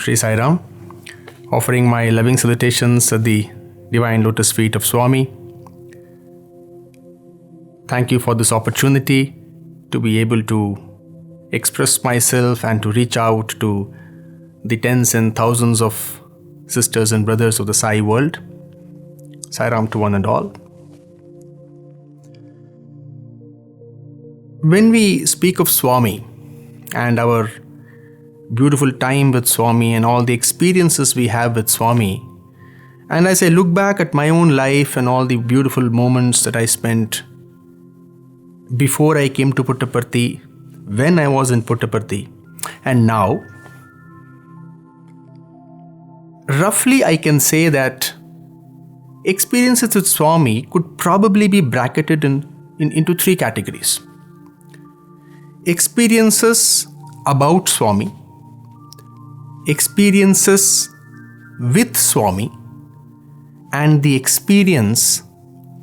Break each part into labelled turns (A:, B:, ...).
A: Sri Sai Ram, offering my loving salutations at the Divine Lotus Feet of Swami. Thank you for this opportunity to be able to express myself and to reach out to the tens and thousands of sisters and brothers of the Sai world. Sai Ram to one and all. When we speak of Swami and our beautiful time with Swami and all the experiences we have with Swami, and as I look back at my own life and all the beautiful moments that I spent before I came to Puttaparthi, when I was in Puttaparthi, and now, roughly I can say that experiences with Swami could probably be bracketed into three categories. Experiences about Swami, experiences with Swami, and the experience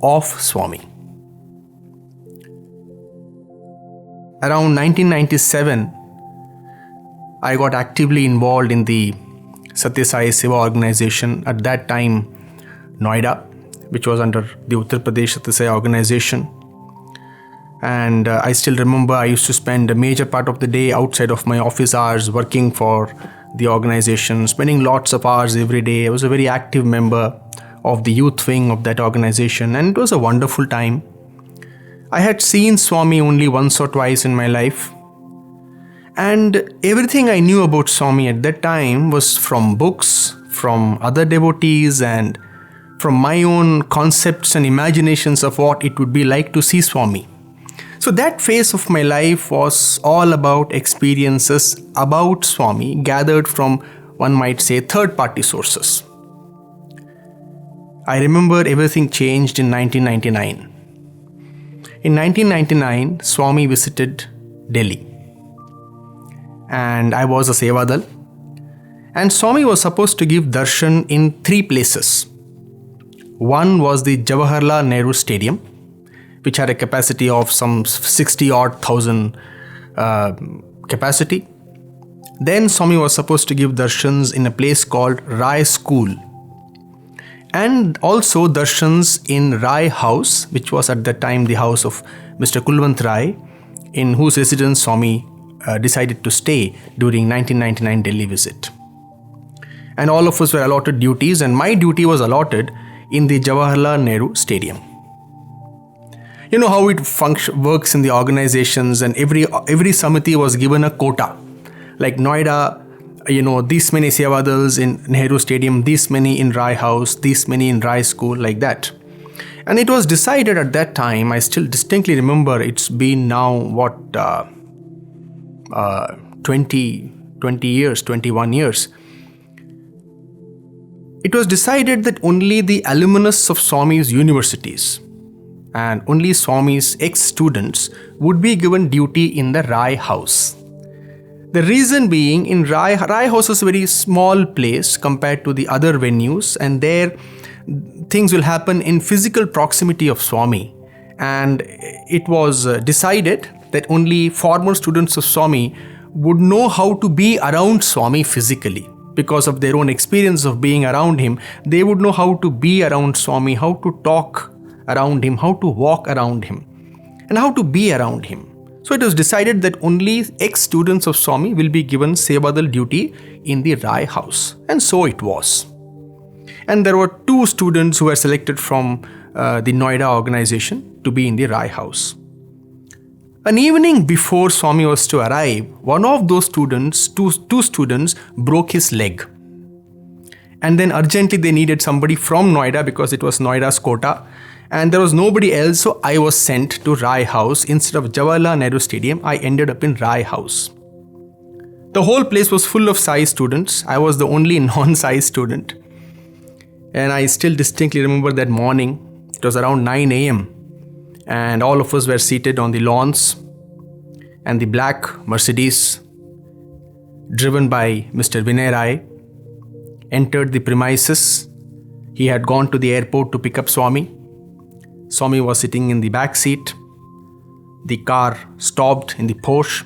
A: of Swami. Around 1997, I got actively involved in the Sathya Sai Seva organization, at that time Noida, which was under the Uttar Pradesh Sathya Sai organization. And I still remember I used to spend a major part of the day outside of my office hours working for the organization, spending lots of hours every day. I was a very active member of the youth wing of that organization, and it was a wonderful time. I had seen Swami only once or twice in my life, and everything I knew about Swami at that time was from books, from other devotees, and from my own concepts and imaginations of what it would be like to see Swami. So that phase of my life was all about experiences about Swami gathered from, one might say, third-party sources. I remember everything changed in 1999. In 1999, Swami visited Delhi. And I was a Sevadal. And Swami was supposed to give darshan in three places. One was the Jawaharlal Nehru Stadium, which had a capacity of some 60,000 capacity. Then Swami was supposed to give darshans in a place called Rai School, and also darshans in Rai House, which was at that time the house of Mr. Kulwant Rai, in whose residence Swami decided to stay during 1999 Delhi visit. And all of us were allotted duties, and my duty was allotted in the Jawaharlal Nehru Stadium. You know how it works in the organizations, and every samiti was given a quota. Like Noida, these many Sevadals in Nehru Stadium, these many in Rai House, these many in Rai School, like that. And it was decided at that time, I still distinctly remember, it's been now 21 years. It was decided that only the alumnus of Swami's universities and only Swami's ex-students would be given duty in the Rai House. The reason being, in Rai House is a very small place compared to the other venues, and there things will happen in physical proximity of Swami. And it was decided that only former students of Swami would know how to be around Swami physically. Because of their own experience of being around him, they would know how to be around Swami, how to talk around him, how to walk around him, and how to be around him. So it was decided that only ex-students of Swami will be given Sevadal duty in the Rai House. And so it was. And there were two students who were selected from the Noida organization to be in the Rai House. An evening before Swami was to arrive, one of those students, two students, broke his leg. And then urgently they needed somebody from Noida because it was Noida's quota. And there was nobody else, so I was sent to Rai House. Instead of Jawaharlal Nehru Stadium, I ended up in Rai House. The whole place was full of Sai students. I was the only non-Sai student. And I still distinctly remember that morning. It was around 9 a.m. And all of us were seated on the lawns. And the black Mercedes, driven by Mr. Vinay Rai, entered the premises. He had gone to the airport to pick up Swami. Swami was sitting in the back seat. The car stopped in the Porsche,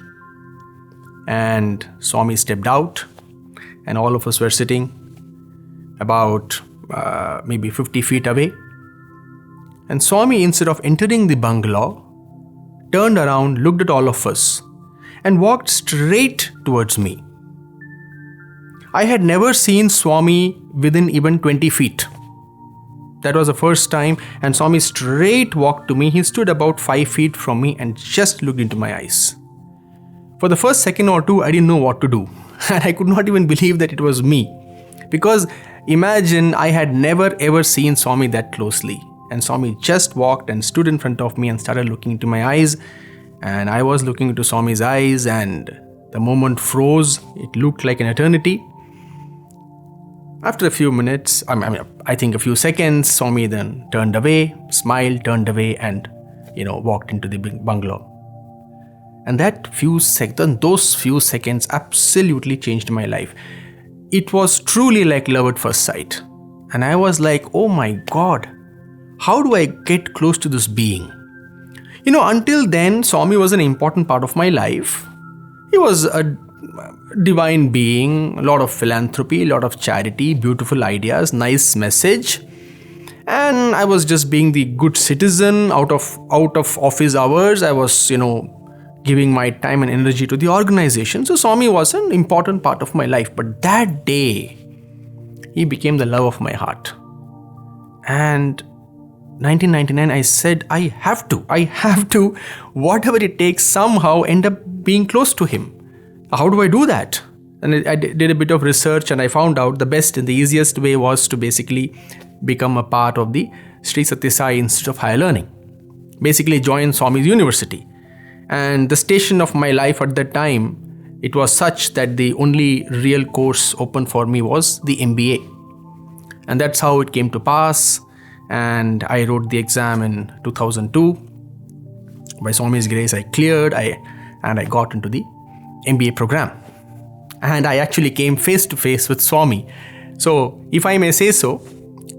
A: and Swami stepped out. and all of us were sitting about maybe 50 feet away. And Swami, instead of entering the bungalow, turned around, looked at all of us, and walked straight towards me. I had never seen Swami within even 20 feet. That was the first time, and Swami straight walked to me. He stood about 5 feet from me and just looked into my eyes. For the first second or two, I didn't know what to do. And I could not even believe that it was me. Because imagine, I had never ever seen Swami that closely. And Swami just walked and stood in front of me and started looking into my eyes. And I was looking into Swami's eyes, and the moment froze. It looked like an eternity. After a few minutes, I think a few seconds, Swami then turned away, smiled, turned away, and walked into the bungalow. And those few seconds absolutely changed my life. It was truly like love at first sight. And I was like, oh my God, how do I get close to this being? Until then, Swami was an important part of my life. He was a divine being, a lot of philanthropy, a lot of charity, beautiful ideas, nice message. And I was just being the good citizen out of office hours. I was, giving my time and energy to the organization. So Swami was an important part of my life. But that day, he became the love of my heart. And 1999, I said, I have to, whatever it takes, somehow end up being close to him. How do I do that? And I did a bit of research, and I found out the best and the easiest way was to basically become a part of the Sri Sathya Sai Institute of Higher Learning. Basically join Swami's university. And the station of my life at that time, it was such that the only real course open for me was the MBA. And that's how it came to pass. And I wrote the exam in 2002. By Swami's grace, I cleared, and I got into the MBA program. And I actually came face to face with Swami. So, if I may say so,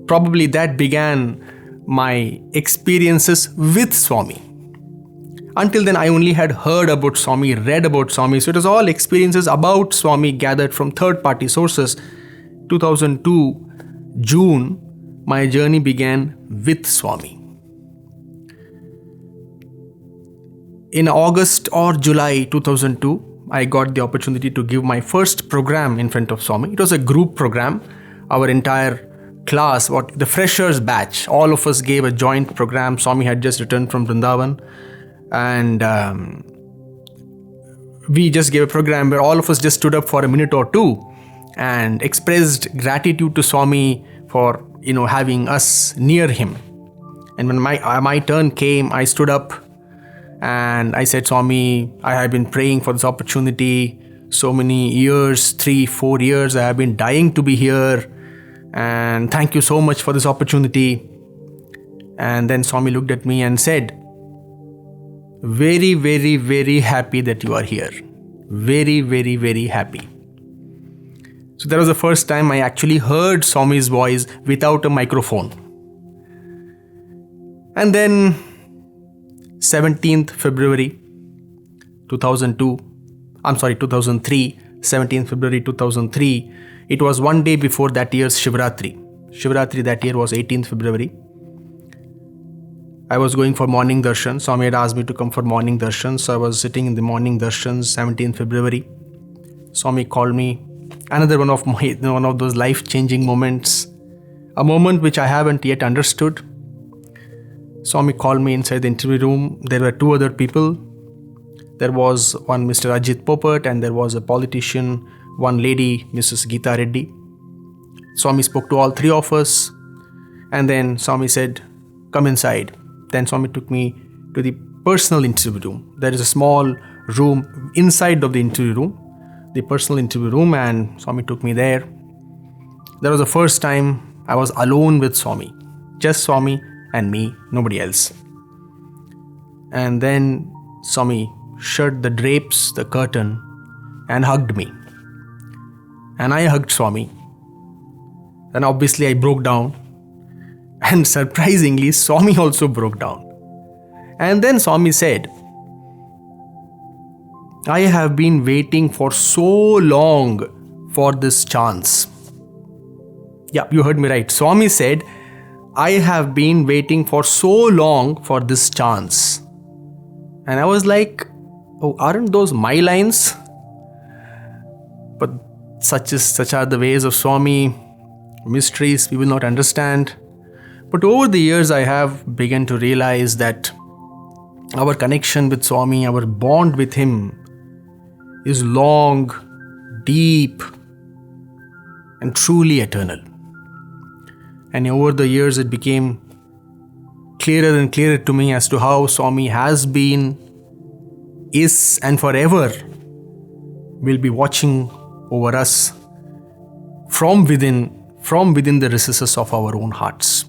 A: probably that began my experiences with Swami. Until then, I only had heard about Swami, read about Swami. So, it was all experiences about Swami gathered from third-party sources. 2002, June, my journey began with Swami. In August or July 2002, I got the opportunity to give my first program in front of Swami. It was a group program. Our entire class, the freshers batch, all of us gave a joint program. Swami had just returned from Vrindavan. And we just gave a program where all of us just stood up for a minute or two and expressed gratitude to Swami for having us near him. And when my turn came, I stood up and I said, Swami, I have been praying for this opportunity so many years, 3-4 years. I have been dying to be here, and thank you so much for this opportunity. And then Swami looked at me and said, very, very, very happy that you are here. Very, very, very happy. So that was the first time I actually heard Swami's voice without a microphone. And then 17th February 2003, 17th February 2003, it was one day before that year's Shivratri. Shivratri that year was 18th February. I was going for morning darshan. Swami had asked me to come for morning darshan. So I was sitting in the morning darshan, 17th February. Swami called me. Another one of those life-changing moments. A moment which I haven't yet understood. Swami called me inside the interview room. There were two other people. There was one Mr. Ajit Popat, and there was a politician, one lady, Mrs. Geeta Reddy. Swami spoke to all three of us. And then Swami said, come inside. Then Swami took me to the personal interview room. There is a small room inside of the interview room, the personal interview room, and Swami took me there. That was the first time I was alone with Swami. Just Swami and me, nobody else. And then Swami shut the drapes, the curtain, and hugged me. And I hugged Swami. Then obviously I broke down. And surprisingly, Swami also broke down. And then Swami said, I have been waiting for so long for this chance. Yeah, you heard me right. Swami said, I have been waiting for so long for this chance. And I was like, oh, aren't those my lines? But such are the ways of Swami, mysteries we will not understand. But over the years, I have begun to realize that our connection with Swami, our bond with him is long, deep, and truly eternal. And over the years, it became clearer and clearer to me as to how Swami has been, is, and forever will be watching over us from within the recesses of our own hearts.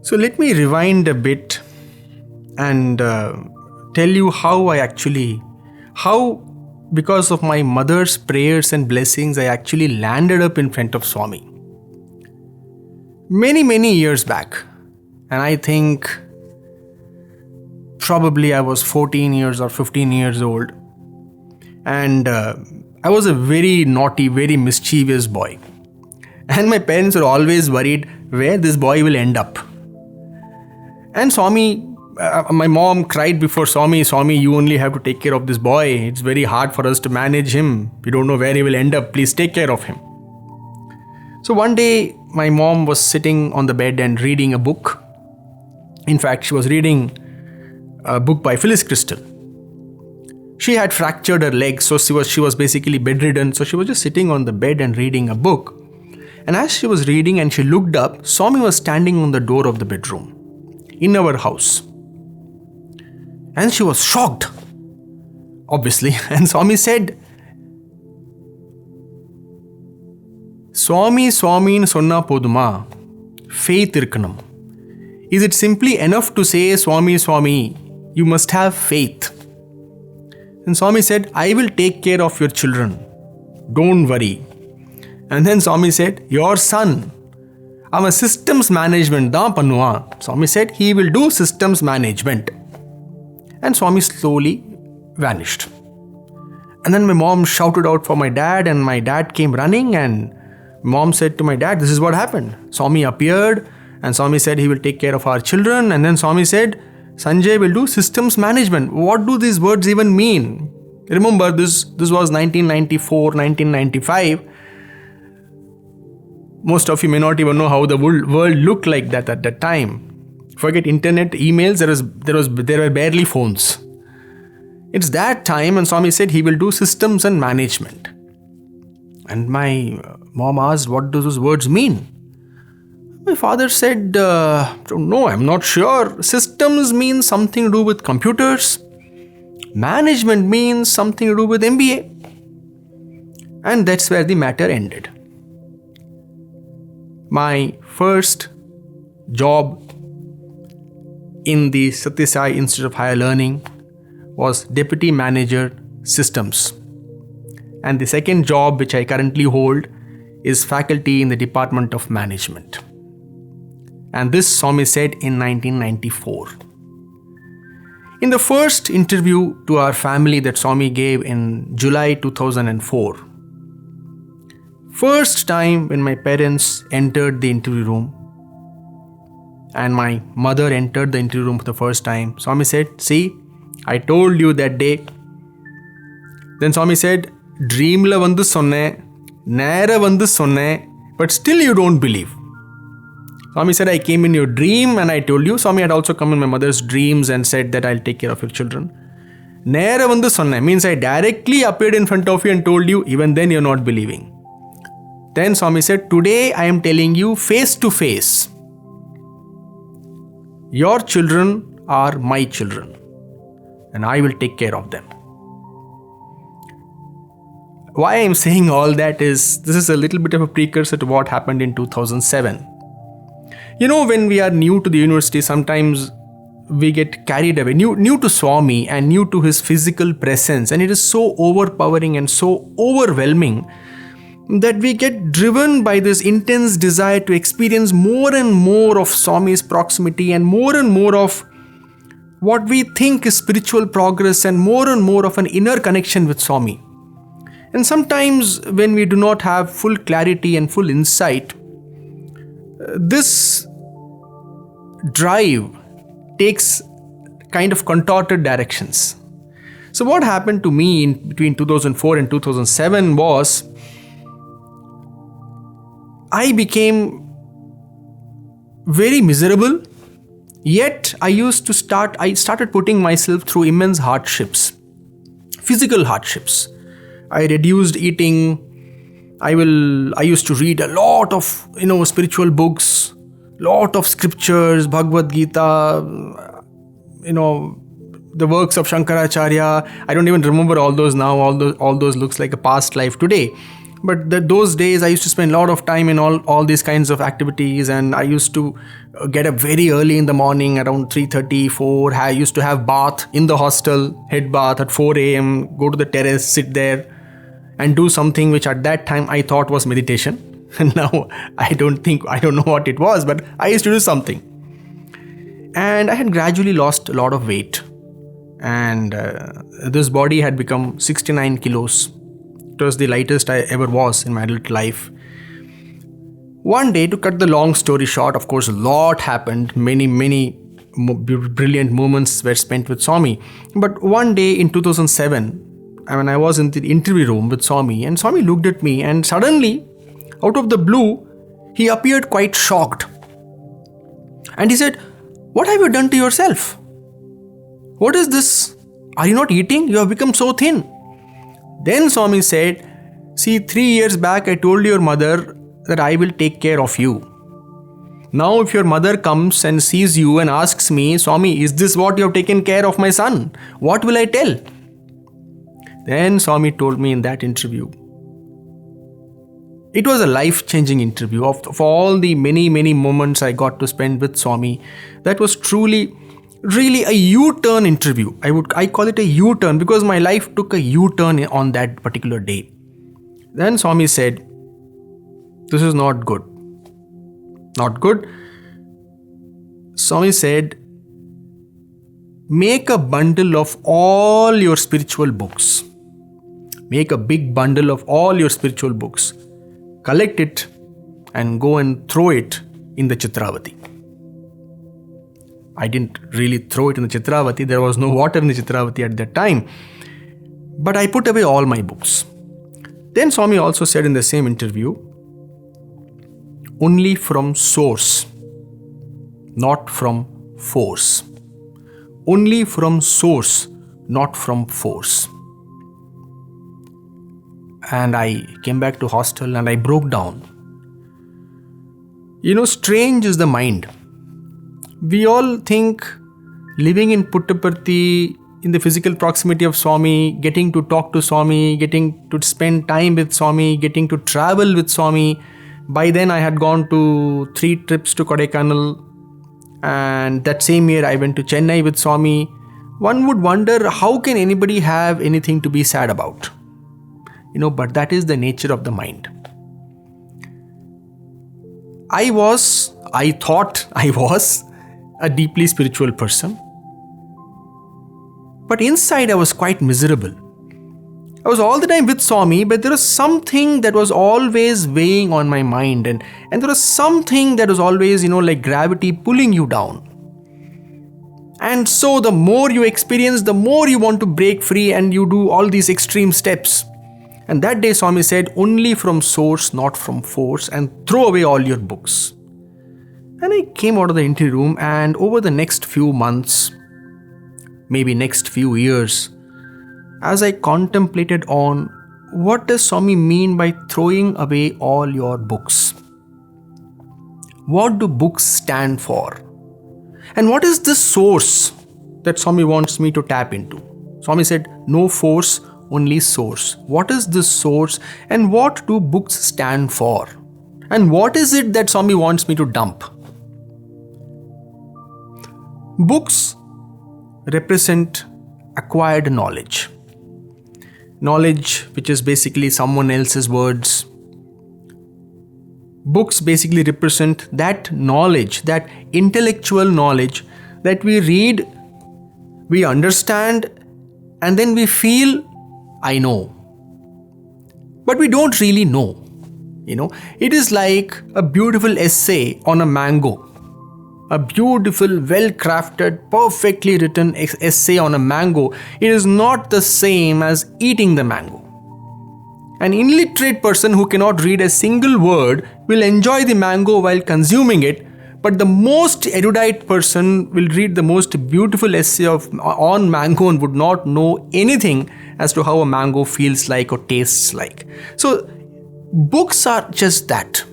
A: So let me rewind a bit and tell you how because of my mother's prayers and blessings, I actually landed up in front of Swami. Many years back, and I think probably I was 14 years or 15 years old, and I was a very naughty, very mischievous boy, and my parents were always worried where this boy will end up. And Swami, my mom cried before Swami, you only have to take care of this boy. It's very hard for us to manage him. We don't know where he will end up. Please take care of him. So one day, my mom was sitting on the bed and reading a book. In fact, she was reading a book by Phyllis Crystal. She had fractured her leg, so she was basically bedridden. So she was just sitting on the bed and reading a book. And as she was reading and she looked up, Swami was standing on the door of the bedroom in our house. And she was shocked, obviously. And Swami said, Swami sonna poduma, faith irkanam. Is it simply enough to say Swami, you must have faith? And Swami said, I will take care of your children. Don't worry. And then Swami said, your son, I'm a systems management da pannuva. Swami said, he will do systems management. And Swami slowly vanished. And then my mom shouted out for my dad, and my dad came running, and mom said to my dad, this is what happened. Swami appeared and Swami said he will take care of our children. And then Swami said, Sanjay will do systems management. What do these words even mean? Remember, this was 1994, 1995. Most of you may not even know how the world looked like that at that time. Forget internet, emails, there were barely phones. It's that time, and Swami said he will do systems and management. And my mom asked, what do those words mean? My father said, no, I'm not sure. Systems means something to do with computers. Management means something to do with MBA. And that's where the matter ended. My first job in the Sathya Sai Institute of Higher Learning was Deputy Manager Systems. And the second job which I currently hold is faculty in the Department of Management. And this Swami said in 1994. In the first interview to our family that Swami gave in July 2004, first time when my parents entered the interview room and my mother entered the interview room for the first time, Swami said, see, I told you that day. Then Swami said, dream la vandu sonne, nera vandu sonne, but still you don't believe. Swami said, I came in your dream and I told you. Swami had also come in my mother's dreams and said that I'll take care of your children. Nera vandu sonne means I directly appeared in front of you and told you, even then you're not believing. Then Swami said, today I am telling you face to face. Your children are my children and I will take care of them. Why I am saying all that is, this is a little bit of a precursor to what happened in 2007. You know, when we are new to the university, sometimes we get carried away, new to Swami and new to his physical presence, and it is so overpowering and so overwhelming that we get driven by this intense desire to experience more and more of Swami's proximity and more of what we think is spiritual progress and more of an inner connection with Swami. And sometimes when we do not have full clarity and full insight, this drive takes kind of contorted directions. So what happened to me in between 2004 and 2007 was I became very miserable, yet I started putting myself through immense hardships, physical hardships. I reduced eating. I used to read a lot of spiritual books, lot of scriptures, Bhagavad Gita, the works of Shankaracharya. I don't even remember all those now. All those looks like a past life today. But those days I used to spend a lot of time in all these kinds of activities, and I used to get up very early in the morning around 3:30, 4. I used to have bath in the hostel, head bath at 4 a.m., go to the terrace, sit there and do something which at that time I thought was meditation. And now I don't know what it was, but I used to do something. And I had gradually lost a lot of weight. And this body had become 69 kilos. It was the lightest I ever was in my adult life. One day, to cut the long story short, of course, a lot happened. Many brilliant moments were spent with Swami. But one day in 2007, when I was in the interview room with Swami, and Swami looked at me, and suddenly, out of the blue, he appeared quite shocked. And he said, "What have you done to yourself? What is this? Are you not eating? You have become so thin." Then Swami said, "See, 3 years back I told your mother that I will take care of you. Now if your mother comes and sees you and asks me, 'Swami, is this what you have taken care of my son?' what will I tell?" Then Swami told me in that interview. It was a life-changing interview. Of all the many moments I got to spend with Swami, that was truly, really a U-turn interview. I call it a U-turn because my life took a U-turn on that particular day. Then Swami said, "This is not good. Not good." Swami said, "Make a bundle of all your spiritual books. Make a big bundle of all your spiritual books. Collect it and go and throw it in the Chitravati." I didn't really throw it in the Chitravati. There was no water in the Chitravati at that time. But I put away all my books. Then Swami also said in the same interview, "Only from source, not from force. Only from source, not from force." And I came back to hostel and I broke down. Strange is the mind. We all think living in Puttaparthi, in the physical proximity of Swami, getting to talk to Swami, getting to spend time with Swami, getting to travel with Swami. By then I had gone to 3 trips to Kodaikanal, and that same year I went to Chennai with Swami. One would wonder, how can anybody have anything to be sad about? But that is the nature of the mind. I thought I was a deeply spiritual person. But inside I was quite miserable. I was all the time with Swami, but there was something that was always weighing on my mind, and there was something that was always, like gravity pulling you down. And so the more you experience, the more you want to break free, and you do all these extreme steps. And that day Swami said, "Only from source, not from force, and throw away all your books." And I came out of the interview room, and over the next few months, maybe next few years, as I contemplated on what does Swami mean by throwing away all your books? What do books stand for? And what is this source that Swami wants me to tap into? Swami said, "No force, only source." What is this source, and what do books stand for? And what is it that Swami wants me to dump? Books represent acquired knowledge. Knowledge which is basically someone else's words. Books basically represent that knowledge, that intellectual knowledge that we read, we understand, and then we feel, "I know." But we don't really know. It is like a beautiful essay on a mango. A beautiful, well-crafted, perfectly written essay on a mango. It is not the same as eating the mango. An illiterate person who cannot read a single word will enjoy the mango while consuming it, but the most erudite person will read the most beautiful essay on mango and would not know anything as to how a mango feels like or tastes like. So, books are just that.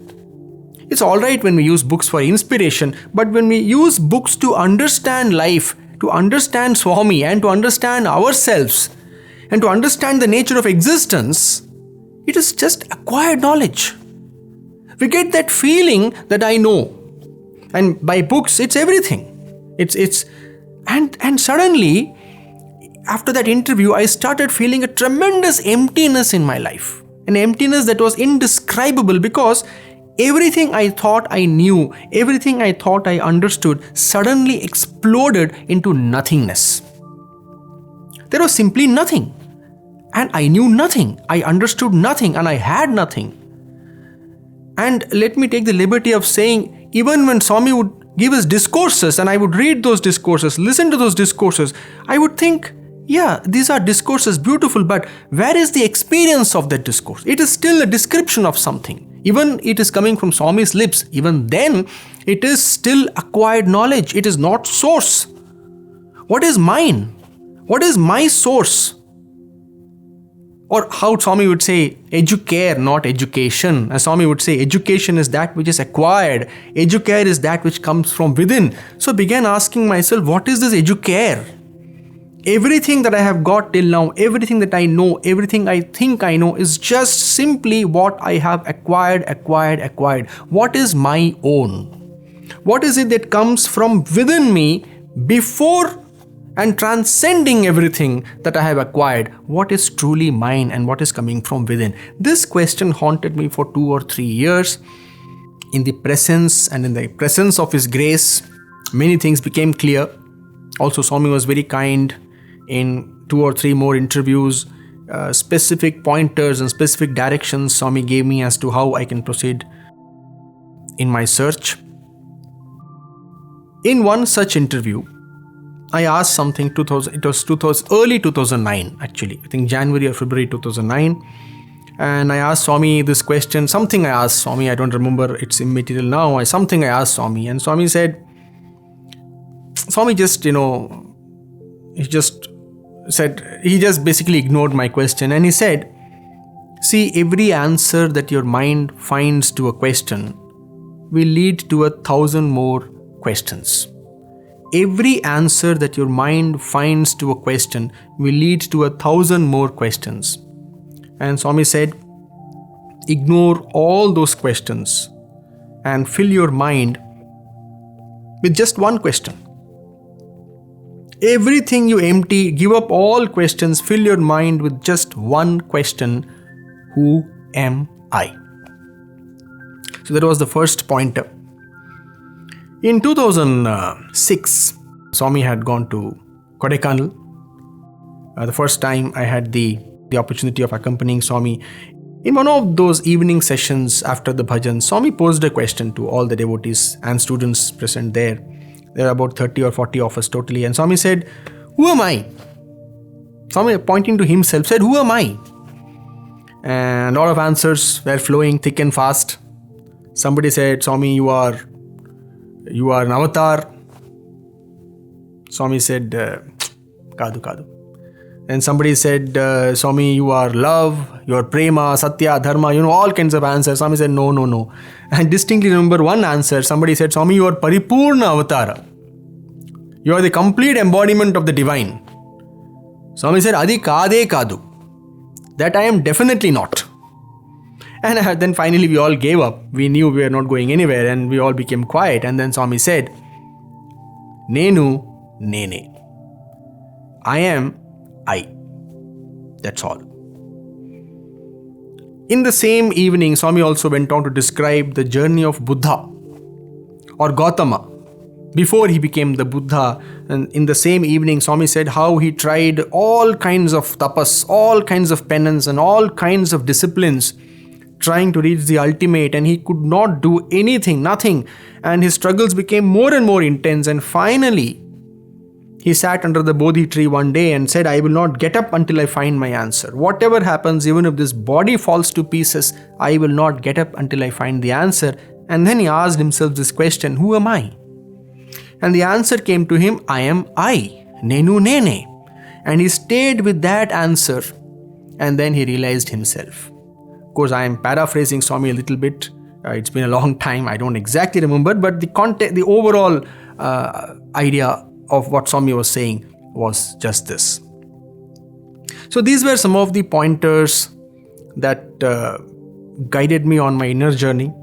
A: It's alright when we use books for inspiration, but when we use books to understand life, to understand Swami and to understand ourselves and to understand the nature of existence, it is just acquired knowledge. We get that feeling that I know. And by books, it's everything. And suddenly, after that interview, I started feeling a tremendous emptiness in my life. An emptiness that was indescribable because everything I thought I knew, everything I thought I understood suddenly exploded into nothingness. There was simply nothing. And I knew nothing. I understood nothing and I had nothing. And let me take the liberty of saying, even when Swami would give us discourses and I would read those discourses, listen to those discourses, I would think, yeah, these are discourses, beautiful, but where is the experience of that discourse? It is still a description of something. Even it is coming from Swami's lips, even then it is still acquired knowledge. It is not source. What is mine? What is my source? Or how Swami would say, educare, not education. As Swami would say, education is that which is acquired. Educare is that which comes from within. So I began asking myself, what is this educare? Everything that I have got till now, everything that I know, everything I think I know is just simply what I have acquired. What is my own? What is it that comes from within me before and transcending everything that I have acquired? What is truly mine and what is coming from within? This question haunted me for 2 or 3 years. In the presence of His grace, many things became clear. Also, Swami was very kind. In 2 or 3 more interviews, specific pointers and specific directions Swami gave me as to how I can proceed in my search. In one such interview, I asked something, early 2009 actually, I think January or February 2009. And I asked Swami this question, something I asked Swami, I don't remember, it's immaterial now, something I asked Swami. And Swami said, he just basically ignored my question. And he said, see, every answer that your mind finds to a question will lead to 1,000 more questions. Every answer that your mind finds to a question will lead to 1,000 more questions. And Swami said, ignore all those questions and fill your mind with just one question. Everything you empty, give up all questions, fill your mind with just one question: who am I? So that was the first pointer. In 2006, Swami had gone to Kodaikanal. The first time I had the opportunity of accompanying Swami. In one of those evening sessions after the bhajan, Swami posed a question to all the devotees and students present there. There are about 30 or 40 of us totally. And Swami said, who am I? Swami, pointing to himself, said, who am I? And a lot of answers were flowing thick and fast. Somebody said, Swami, you are an avatar. Swami said, Kadu. And somebody said, Swami, you are love, you are prema, Sathya, dharma, all kinds of answers. Swami said, no. And distinctly remember one answer. Somebody said, Swami, you are paripurna avatara. You are the complete embodiment of the divine. Swami said, Adi kade kadu. That I am definitely not. And then finally we all gave up. We knew we were not going anywhere and we all became quiet. And then Swami said, Nenu nene. I am I. That's all. In the same evening, Swami also went on to describe the journey of Buddha or Gautama. before he became the Buddha. And in the same evening, Swami said how he tried all kinds of tapas, all kinds of penance and all kinds of disciplines, trying to reach the ultimate, and he could not do anything, nothing. And his struggles became more and more intense, and finally he sat under the Bodhi tree one day and said, I will not get up until I find my answer. Whatever happens, even if this body falls to pieces, I will not get up until I find the answer. And then he asked himself this question, who am I? And the answer came to him, I am I, Nenu Nene. And he stayed with that answer, and then he realized himself. Of course, I am paraphrasing Swami a little bit. It's been a long time, I don't exactly remember, but the overall idea of what Swami was saying was just this. So these were some of the pointers that guided me on my inner journey.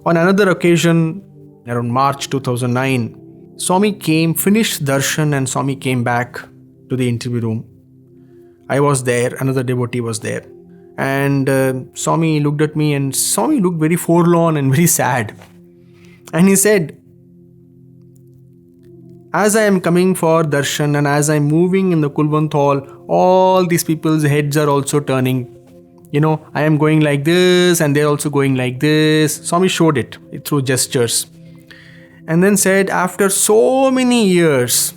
A: On another occasion, around March 2009, Swami finished darshan, and Swami came back to the interview room. I was there, another devotee was there. And Swami looked at me, and Swami looked very forlorn and very sad. And he said, as I am coming for darshan and as I am moving in the Kulwant hall, all these people's heads are also turning. I am going like this and they're also going like this. Swami showed it through gestures. And then said, after so many years,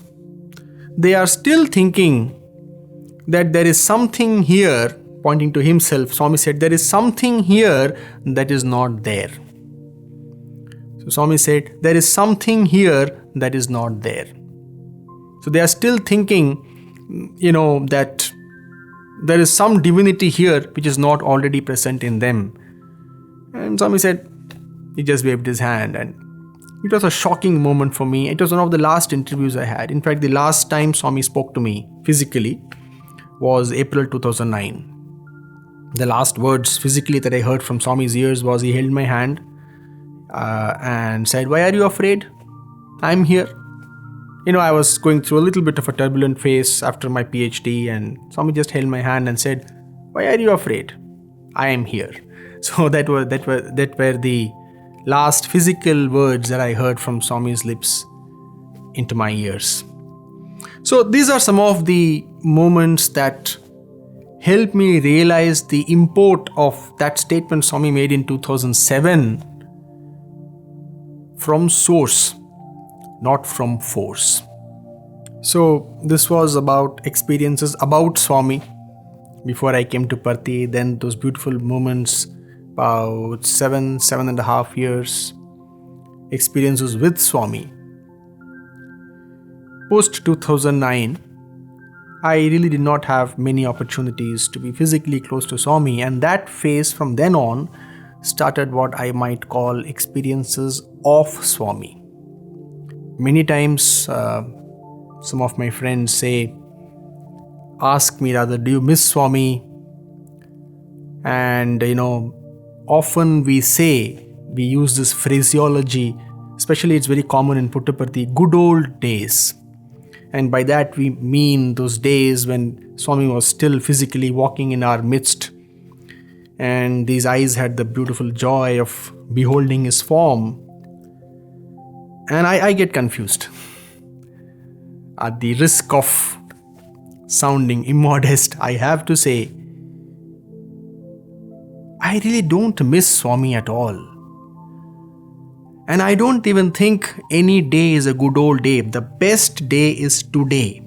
A: they are still thinking that there is something here, pointing to himself. Swami said, there is something here that is not there. So Swami said, there is something here that is not there. So they are still thinking, that there is some divinity here which is not already present in them. And Swami said, he just waved his hand, and it was a shocking moment for me. It was one of the last interviews I had. In fact, the last time Swami spoke to me physically was April 2009. The last words physically that I heard from Swami's ears was he held my hand and said, why are you afraid? I'm here. I was going through a little bit of a turbulent phase after my PhD, and Swami just held my hand and said, why are you afraid? I am here. So that were the last physical words that I heard from Swami's lips into my ears. So these are some of the moments that helped me realize the import of that statement Swami made in 2007, from source, not from force. So this was about experiences about Swami before I came to Parthi, then those beautiful moments, about 7.5 years, experiences with Swami. Post 2009, I really did not have many opportunities to be physically close to Swami, and that phase from then on started what I might call experiences of Swami. Many times, some of my friends ask me rather, do you miss Swami? And, often we use this phraseology, especially it's very common in Puttaparthi, good old days. And by that we mean those days when Swami was still physically walking in our midst, and these eyes had the beautiful joy of beholding his form. And I get confused. At the risk of sounding immodest, I have to say, I really don't miss Swami at all. And I don't even think any day is a good old day. The best day is today.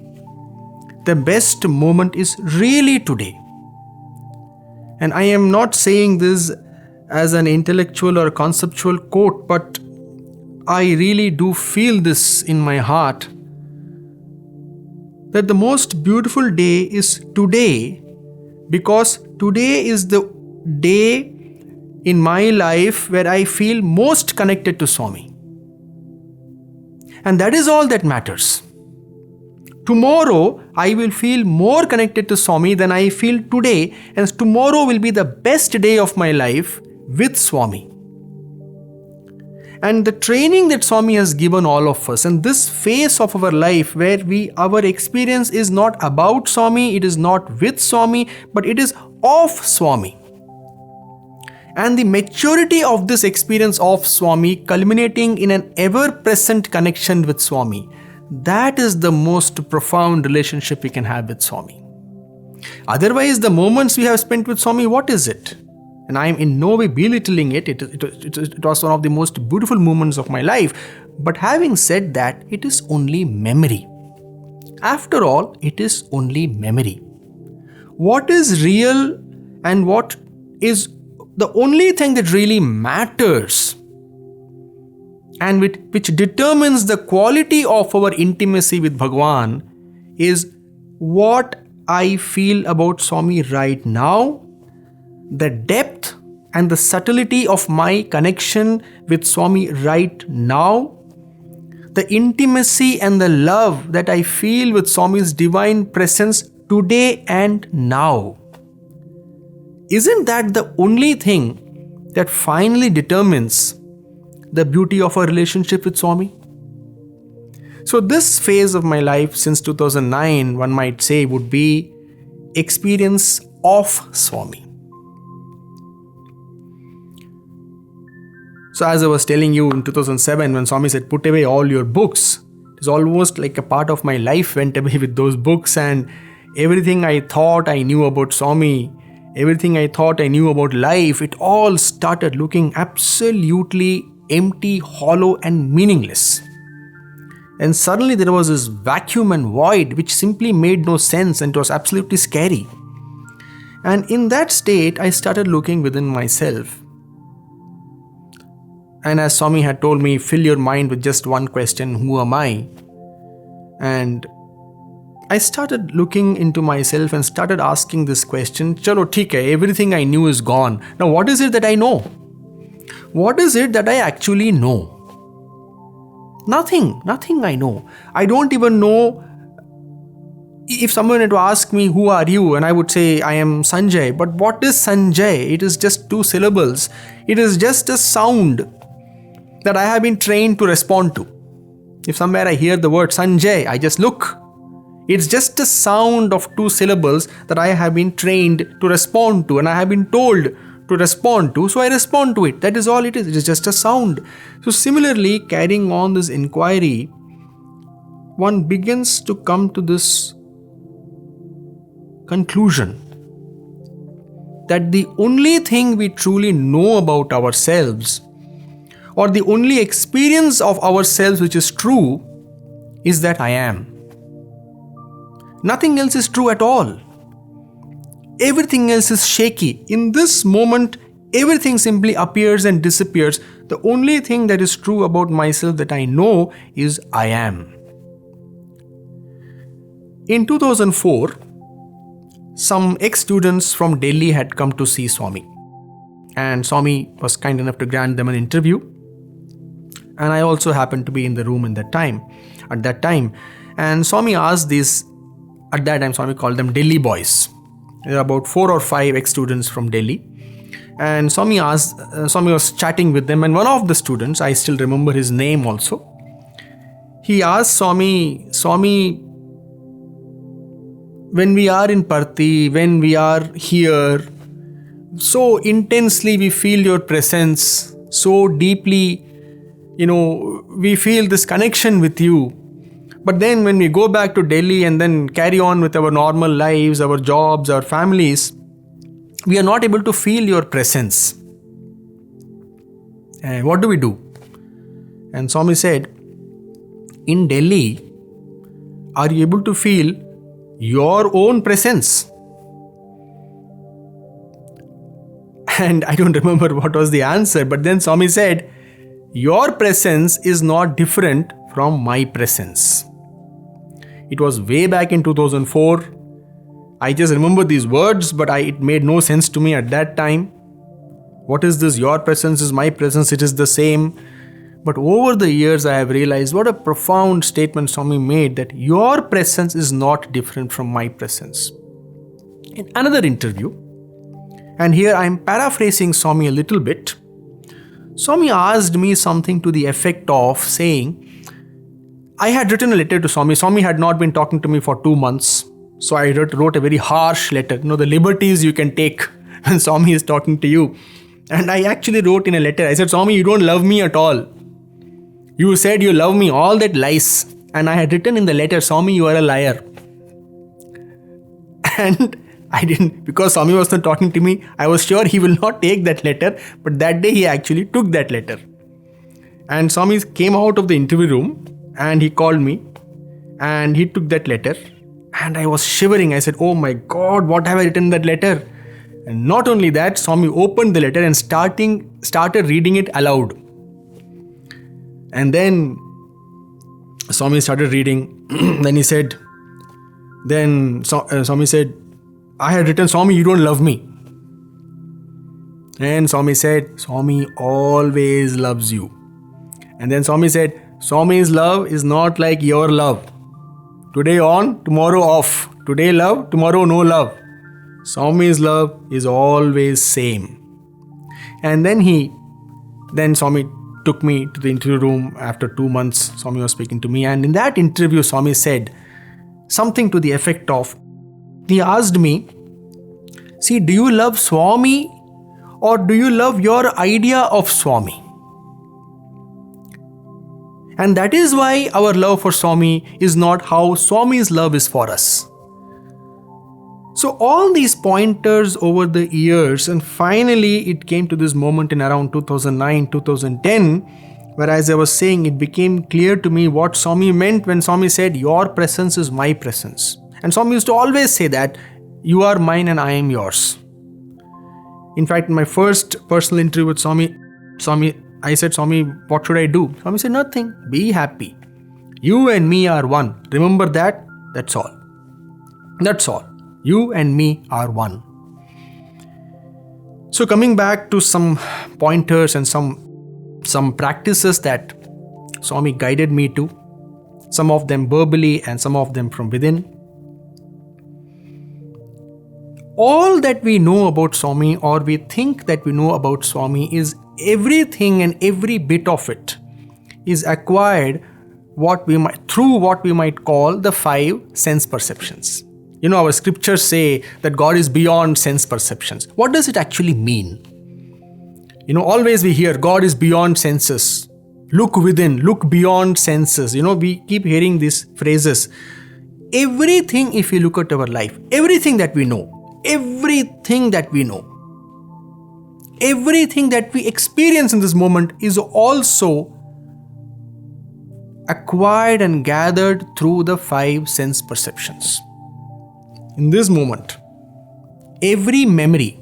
A: The best moment is really today. And I am not saying this as an intellectual or conceptual quote, but I really do feel this in my heart, that the most beautiful day is today, because today is the day in my life where I feel most connected to Swami. And that is all that matters. Tomorrow, I will feel more connected to Swami than I feel today, and tomorrow will be the best day of my life with Swami. And the training that Swami has given all of us, and this phase of our life where our experience is not about Swami, it is not with Swami, but it is of Swami. And the maturity of this experience of Swami culminating in an ever-present connection with Swami, that is the most profound relationship we can have with Swami. Otherwise, the moments we have spent with Swami, what is it? And I am in no way belittling it. It was one of the most beautiful moments of my life. But having said that, it is only memory. After all, it is only memory. What is real and what is the only thing that really matters and which determines the quality of our intimacy with Bhagwan is what I feel about Swami right now, the depth and the subtlety of my connection with Swami right now, the intimacy and the love that I feel with Swami's divine presence today and now. Isn't that the only thing that finally determines the beauty of our relationship with Swami? So this phase of my life since 2009, one might say, would be experience of Swami. So as I was telling you in 2007, when Swami said, put away all your books, it's almost like a part of my life went away with those books, and everything I thought I knew about Swami, everything I thought I knew about life, it all started looking absolutely empty, hollow and meaningless. And suddenly there was this vacuum and void which simply made no sense, and it was absolutely scary. And in that state, I started looking within myself. And as Swami had told me, fill your mind with just one question, who am I? And I started looking into myself and started asking this question, chalo theek hai, everything I knew is gone. Now what is it that I know? What is it that I actually know? Nothing I know. I don't even know. If someone had to ask me, who are you? And I would say, I am Sanjay. But what is Sanjay? It is just 2 syllables. It is just a sound that I have been trained to respond to. If somewhere I hear the word Sanjay, I just look. It's just a sound of 2 syllables that I have been trained to respond to, and I have been told to respond to, so I respond to it. That is all it is. It is just a sound. So similarly, carrying on this inquiry, one begins to come to this conclusion that the only thing we truly know about ourselves, or the only experience of ourselves which is true, is that I am. Nothing else is true at all. Everything else is shaky. In this moment, everything simply appears and disappears. The only thing that is true about myself that I know is I am. In 2004, some ex-students from Delhi had come to see Swami. And Swami was kind enough to grant them an interview. And I also happened to be in the room at that time. And Swami asked these, at that time Swami called them Delhi boys. There are about 4 or 5 ex-students from Delhi. And Swami was chatting with them, and one of the students, I still remember his name also, he asked Swami, when we are in Parthi, when we are here, so intensely we feel your presence, so deeply, we feel this connection with you. But then when we go back to Delhi and then carry on with our normal lives, our jobs, our families, we are not able to feel your presence. And what do we do? And Swami said, in Delhi, are you able to feel your own presence? And I don't remember what was the answer, but then Swami said, your presence is not different from my presence. It was way back in 2004. I just remember these words, but it made no sense to me at that time. What is this? Your presence is my presence. It is the same. But over the years, I have realized what a profound statement Swami made, that your presence is not different from my presence. In another interview, and here I am paraphrasing Swami a little bit, Swami asked me something to the effect of saying, I had written a letter to Swami. Swami had not been talking to me for 2 months. So I wrote a very harsh letter. The liberties you can take when Swami is talking to you. And I actually wrote in a letter, I said, Swami, you don't love me at all. You said you love me, all that lies. And I had written in the letter, Swami, you are a liar. And I didn't, because Swami was not talking to me, I was sure he will not take that letter. But that day he actually took that letter. And Swami came out of the interview room and he called me and he took that letter. And I was shivering. I said, oh my God, what have I written in that letter? And not only that, Swami opened the letter and started reading it aloud. And then Swami started reading. Then he said, Swami said, I had written, Swami, you don't love me. And Swami said, Swami always loves you. And then Swami said, Swami's love is not like your love. Today on, tomorrow off. Today love, tomorrow no love. Swami's love is always same. And then Swami took me to the interview room. After 2 months, Swami was speaking to me. And in that interview, Swami said something to the effect of, he asked me, see, do you love Swami or do you love your idea of Swami? And that is why our love for Swami is not how Swami's love is for us. So all these pointers over the years, and finally it came to this moment in around 2009, 2010, where, as I was saying, it became clear to me what Swami meant when Swami said, your presence is my presence. And Swami used to always say that, you are mine and I am yours. In fact, in my first personal interview with Swami, I said, Swami, what should I do? Swami said, nothing. Be happy. You and me are one. Remember that? That's all. That's all. You and me are one. So coming back to some pointers and some practices that Swami guided me to, some of them verbally and some of them from within. All that we know about Swami, or we think that we know about Swami, is everything and every bit of it is acquired through what we might call the 5 sense perceptions. You know, our scriptures say that God is beyond sense perceptions. What does it actually mean? You know, always we hear God is beyond senses. Look within, look beyond senses. You know, we keep hearing these phrases. Everything, if you look at our life, everything that we know, everything that we experience in this moment is also acquired and gathered through the 5 sense perceptions. In this moment, every memory,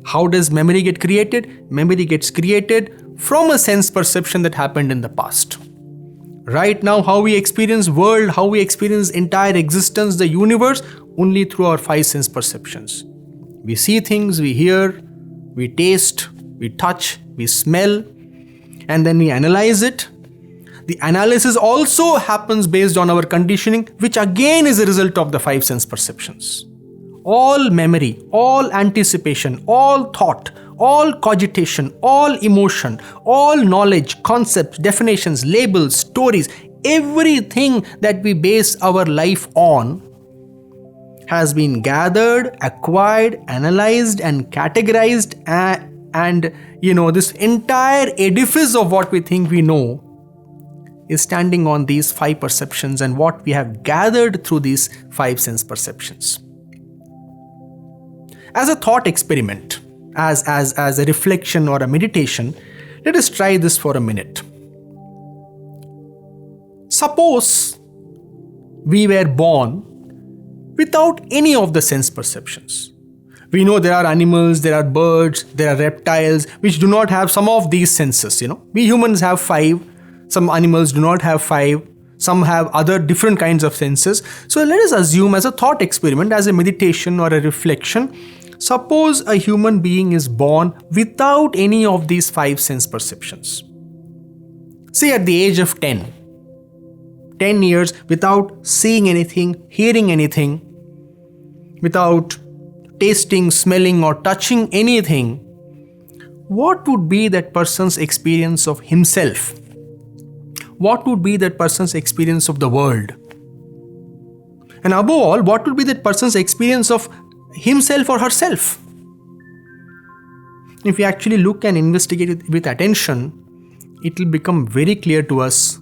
A: how does memory get created? Memory gets created from a sense perception that happened in the past. Right now, how we experience world, how we experience entire existence, the universe, only through our 5 sense perceptions. We see things, we hear, we taste, we touch, we smell, and then we analyze it. The analysis also happens based on our conditioning, which again is a result of the 5 sense perceptions. All memory, all anticipation, all thought, all cogitation, all emotion, all knowledge, concepts, definitions, labels, stories, everything that we base our life on has been gathered, acquired, analyzed and categorized, and this entire edifice of what we think we know is standing on these 5 perceptions and what we have gathered through these 5 sense perceptions. As a thought experiment, as a reflection or a meditation, let us try this for a minute. Suppose we were born without any of the sense perceptions. We know there are animals, there are birds, there are reptiles which do not have some of these senses. We humans have 5. Some animals do not have 5. Some have other different kinds of senses. So let us assume, as a thought experiment, as a meditation or a reflection, suppose a human being is born without any of these 5 sense perceptions. Say at the age of 10 years, without seeing anything, hearing anything, without tasting, smelling or touching anything, what would be that person's experience of himself? What would be that person's experience of the world? And above all, what would be that person's experience of himself or herself? if we actually look and investigate it with attention, it will become very clear to us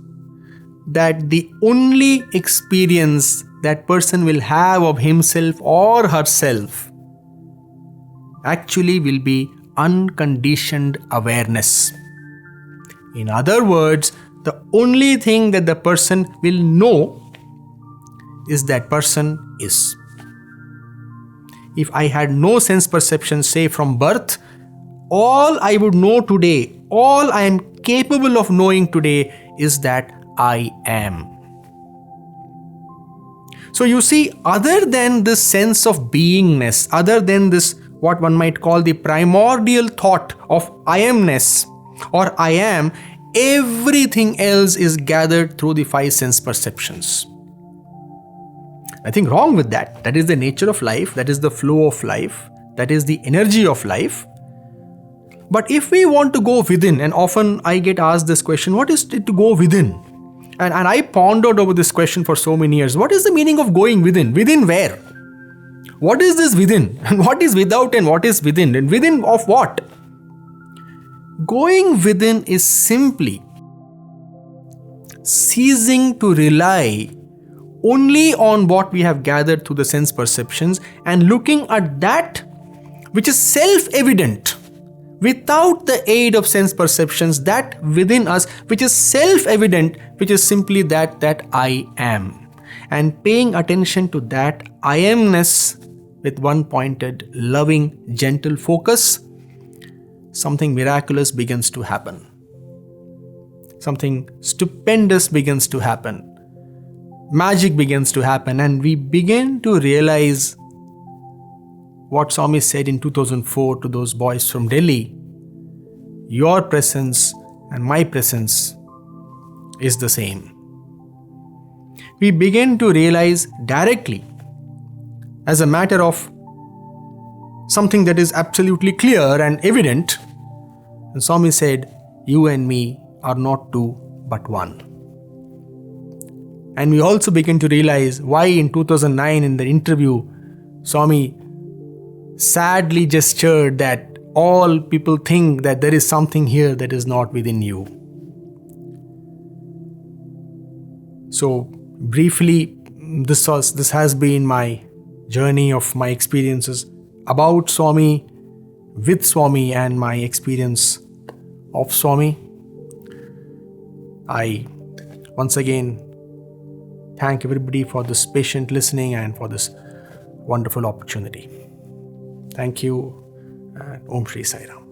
A: that the only experience that person will have of himself or herself actually will be unconditioned awareness. In other words, the only thing that the person will know is that person is. If I had no sense perception, say from birth, all I would know today, all I am capable of knowing today is that I am. So you see, other than this sense of beingness, other than this what one might call the primordial thought of I amness or I am, everything else is gathered through the five sense perceptions. Nothing wrong with that. That is the nature of life, that is the flow of life, that is the energy of life. But if we want to go within, and often I get asked this question, what is it to go within? And I pondered over this question for so many years. What is the meaning of going within? Within where? What is this within? And what is without and what is within? And within of what? Going within is simply ceasing to rely only on what we have gathered through the sense perceptions and looking at that which is self-evident without the aid of sense perceptions, that within us which is self-evident, which is simply that I am. And paying attention to that I amness with one pointed, loving, gentle focus, something miraculous begins to happen. Something stupendous begins to happen. Magic begins to happen, and we begin to realize what Swami said in 2004 to those boys from Delhi. Your presence and my presence is the same. We begin to realize directly, as a matter of something that is absolutely clear and evident, and Swami said, you and me are not two but one. And we also begin to realize why in 2009 in the interview, Swami sadly gestured that all people think that there is something here that is not within you. So briefly, this has been my journey of my experiences about Swami, with Swami, and my experience of Swami. I once again thank everybody for this patient listening and for this wonderful opportunity. Thank you, and Om Shri Sai Ram.